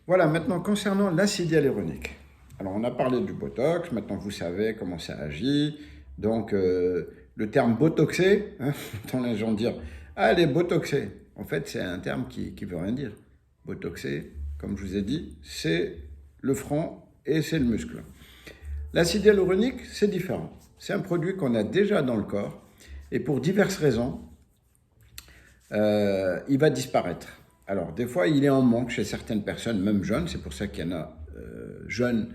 Voilà, maintenant concernant l'acide hyaluronique. Alors on a parlé du Botox, maintenant vous savez comment ça agit. Donc le terme botoxé, hein, on entend les gens dire «Ah, elle est botoxée». En fait, c'est un terme qui veut rien dire. Botoxé, comme je vous ai dit, c'est le front et c'est le muscle. L'acide hyaluronique, c'est différent. C'est un produit qu'on a déjà dans le corps et pour diverses raisons, il va disparaître. Alors, des fois, il est en manque chez certaines personnes, même jeunes. C'est pour ça qu'il y en a jeunes.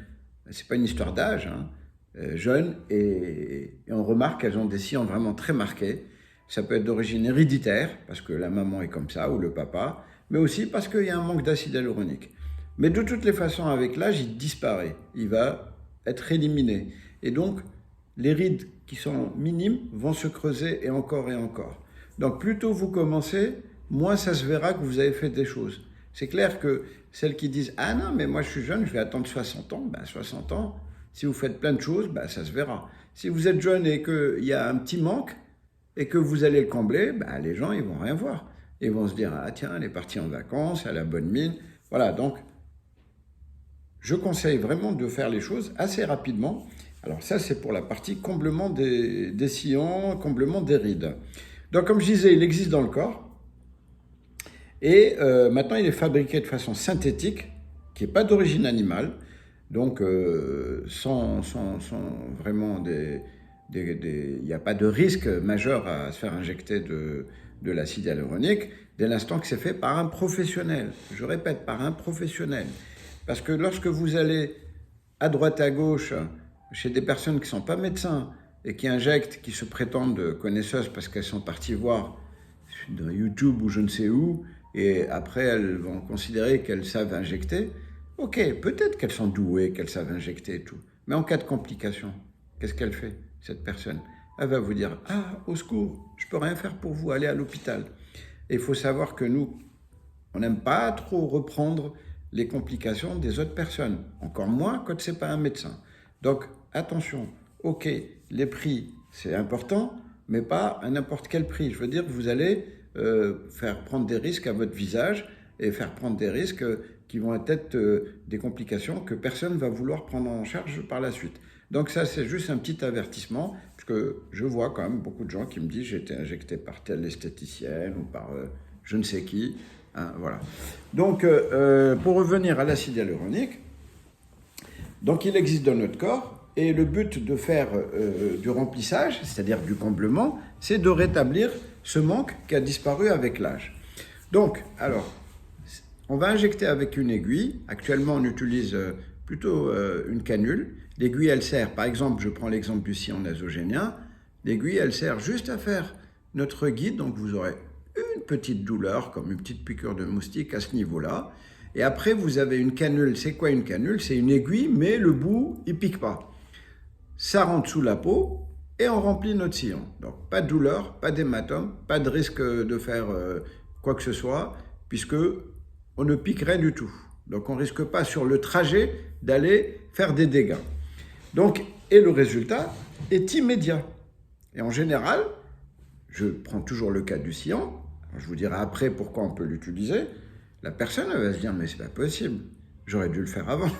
C'est pas une histoire d'âge, hein, jeunes, et on remarque qu'elles ont des sillons vraiment très marqués. Ça peut être d'origine héréditaire, parce que la maman est comme ça, ou le papa, mais aussi parce qu'il y a un manque d'acide hyaluronique. Mais de toutes les façons, avec l'âge, il disparaît. Il va être éliminé. Et donc, les rides qui sont minimes vont se creuser et encore et encore. Donc plus tôt vous commencez, moins ça se verra que vous avez fait des choses. C'est clair que celles qui disent « Ah non, mais moi je suis jeune, je vais attendre 60 ans », ben 60 ans, si vous faites plein de choses, ben ça se verra. Si vous êtes jeune et qu'il y a un petit manque et que vous allez le combler, ben les gens ils vont rien voir. Ils vont se dire « Ah tiens, elle est partie en vacances, elle a bonne mine ». Voilà, donc je conseille vraiment de faire les choses assez rapidement. Alors ça, c'est pour la partie comblement des sillons, comblement des rides. Donc comme je disais, il existe dans le corps. Et maintenant, il est fabriqué de façon synthétique, qui n'est pas d'origine animale. Donc sans vraiment il n'y a pas de risque majeur à se faire injecter de l'acide hyaluronique dès l'instant que c'est fait par un professionnel. Je répète, par un professionnel. Parce que lorsque vous allez à droite à gauche chez des personnes qui ne sont pas médecins et qui injectent, qui se prétendent connaisseuses parce qu'elles sont parties voir dans YouTube ou je ne sais où, et après elles vont considérer qu'elles savent injecter, ok, peut-être qu'elles sont douées, qu'elles savent injecter et tout, mais en cas de complication, qu'est-ce qu'elle fait, cette personne? Elle va vous dire, ah, au secours, je ne peux rien faire pour vous, allez à l'hôpital. Et il faut savoir que nous, on n'aime pas trop reprendre les complications des autres personnes, encore moins quand ce n'est pas un médecin. Donc attention, ok, les prix c'est important, mais pas à n'importe quel prix. Je veux dire que vous allez faire prendre des risques à votre visage et faire prendre des risques qui vont être des complications que personne ne va vouloir prendre en charge par la suite. Donc ça c'est juste un petit avertissement, parce que je vois quand même beaucoup de gens qui me disent j'ai été injecté par telle esthéticienne ou par je ne sais qui. Hein, voilà. Donc, pour revenir à l'acide hyaluronique, donc il existe dans notre corps et le but de faire du remplissage, c'est-à-dire du comblement, c'est de rétablir ce manque qui a disparu avec l'âge. Donc, alors, on va injecter avec une aiguille. Actuellement, on utilise plutôt une canule. L'aiguille, elle sert, par exemple, je prends l'exemple du sillon nasogénien. L'aiguille, elle sert juste à faire notre guide, donc vous aurez une petite douleur, comme une petite piqûre de moustique à ce niveau-là. Et après, vous avez une canule. C'est quoi une canule? C'est une aiguille, mais le bout, il ne pique pas. Ça rentre sous la peau et on remplit notre sillon. Donc, pas de douleur, pas d'hématome, pas de risque de faire quoi que ce soit, puisque on ne pique rien du tout. Donc, on ne risque pas sur le trajet d'aller faire des dégâts. Donc, et le résultat est immédiat. Et en général, je prends toujours le cas du sillon. Je vous dirai après pourquoi on peut l'utiliser. La personne elle va se dire, mais c'est pas possible, j'aurais dû le faire avant.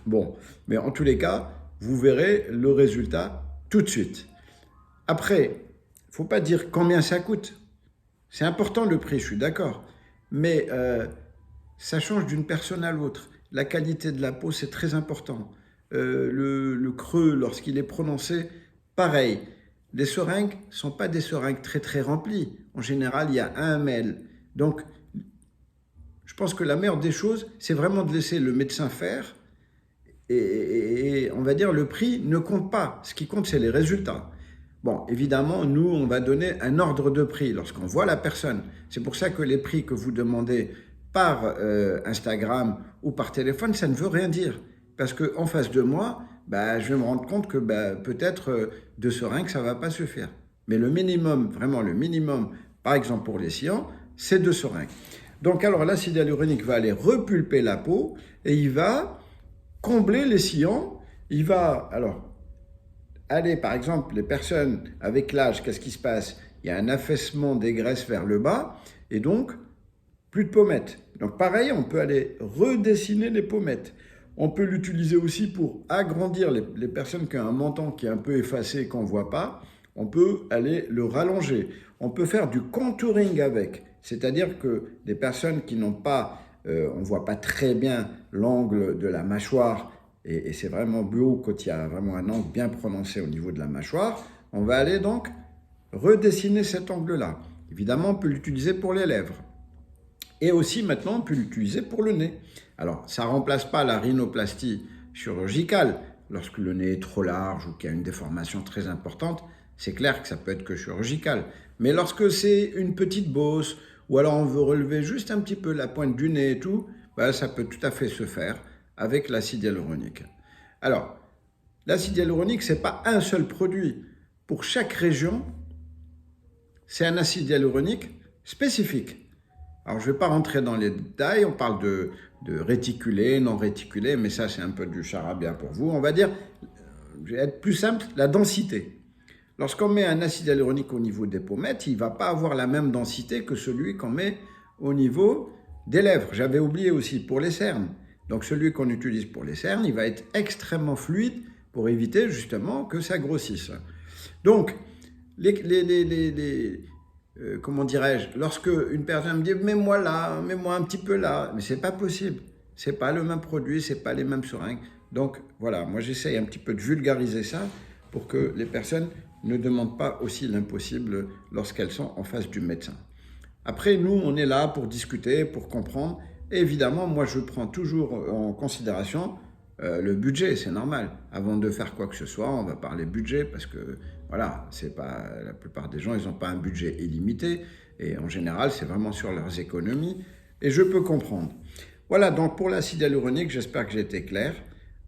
Bon, mais en tous les cas, vous verrez le résultat tout de suite. Après, il ne faut pas dire combien ça coûte. C'est important le prix, je suis d'accord. Mais ça change d'une personne à l'autre. La qualité de la peau, c'est très important. Le creux, lorsqu'il est prononcé, pareil. Les seringues ne sont pas des seringues très très remplies. En général, il y a 1 ml. Donc, je pense que la meilleure des choses, c'est vraiment de laisser le médecin faire. Et on va dire, le prix ne compte pas. Ce qui compte, c'est les résultats. Bon, évidemment, nous, on va donner un ordre de prix lorsqu'on voit la personne. C'est pour ça que les prix que vous demandez par Instagram ou par téléphone, ça ne veut rien dire. Parce qu'en face de moi, bah, je vais me rendre compte que bah, peut-être 2 seringues, ça ne va pas suffire. Mais le minimum, vraiment le minimum, par exemple pour les sillons, c'est 2 seringues. Donc alors l'acide hyaluronique va aller repulper la peau et il va combler les sillons. Il va alors aller, par exemple, les personnes avec l'âge, qu'est-ce qui se passe? Il y a un affaissement des graisses vers le bas et donc plus de pommettes. Donc pareil, on peut aller redessiner les pommettes. On peut l'utiliser aussi pour agrandir les personnes qui ont un menton qui est un peu effacé qu'on ne voit pas. On peut aller le rallonger. On peut faire du contouring avec. C'est-à-dire que les personnes qui n'ont pas, on ne voit pas très bien l'angle de la mâchoire, et c'est vraiment beau quand il y a vraiment un angle bien prononcé au niveau de la mâchoire, on va aller donc redessiner cet angle-là. Évidemment, on peut l'utiliser pour les lèvres. Et aussi, maintenant, on peut l'utiliser pour le nez. Alors, ça ne remplace pas la rhinoplastie chirurgicale. Lorsque le nez est trop large ou qu'il y a une déformation très importante, c'est clair que ça peut être que chirurgical. Mais lorsque c'est une petite bosse, ou alors on veut relever juste un petit peu la pointe du nez et tout, bah, ça peut tout à fait se faire avec l'acide hyaluronique. Alors, l'acide hyaluronique, ce n'est pas un seul produit. Pour chaque région, c'est un acide hyaluronique spécifique. Alors, je ne vais pas rentrer dans les détails, on parle de réticulé, non réticulé, mais ça, c'est un peu du charabia pour vous. On va dire, je vais être plus simple, la densité. Lorsqu'on met un acide hyaluronique au niveau des pommettes, il ne va pas avoir la même densité que celui qu'on met au niveau des lèvres. J'avais oublié aussi pour les cernes. Donc, celui qu'on utilise pour les cernes, il va être extrêmement fluide pour éviter justement que ça grossisse. Donc, comment dirais-je, lorsque une personne me dit « mets-moi là, mets-moi un petit peu là », mais ce n'est pas possible. Ce n'est pas le même produit, ce n'est pas les mêmes seringues. Donc voilà, moi j'essaye un petit peu de vulgariser ça pour que les personnes ne demandent pas aussi l'impossible lorsqu'elles sont en face du médecin. Après, nous, on est là pour discuter, pour comprendre. Et évidemment, moi je prends toujours en considération le budget, c'est normal. Avant de faire quoi que ce soit, on va parler budget parce que voilà, c'est pas, la plupart des gens, ils n'ont pas un budget illimité et en général, c'est vraiment sur leurs économies et je peux comprendre. Voilà, donc pour l'acide hyaluronique, j'espère que j'ai été clair.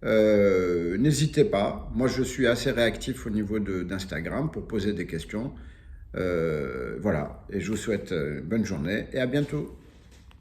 N'hésitez pas, moi je suis assez réactif au niveau d'Instagram pour poser des questions. Voilà, et je vous souhaite une bonne journée et à bientôt.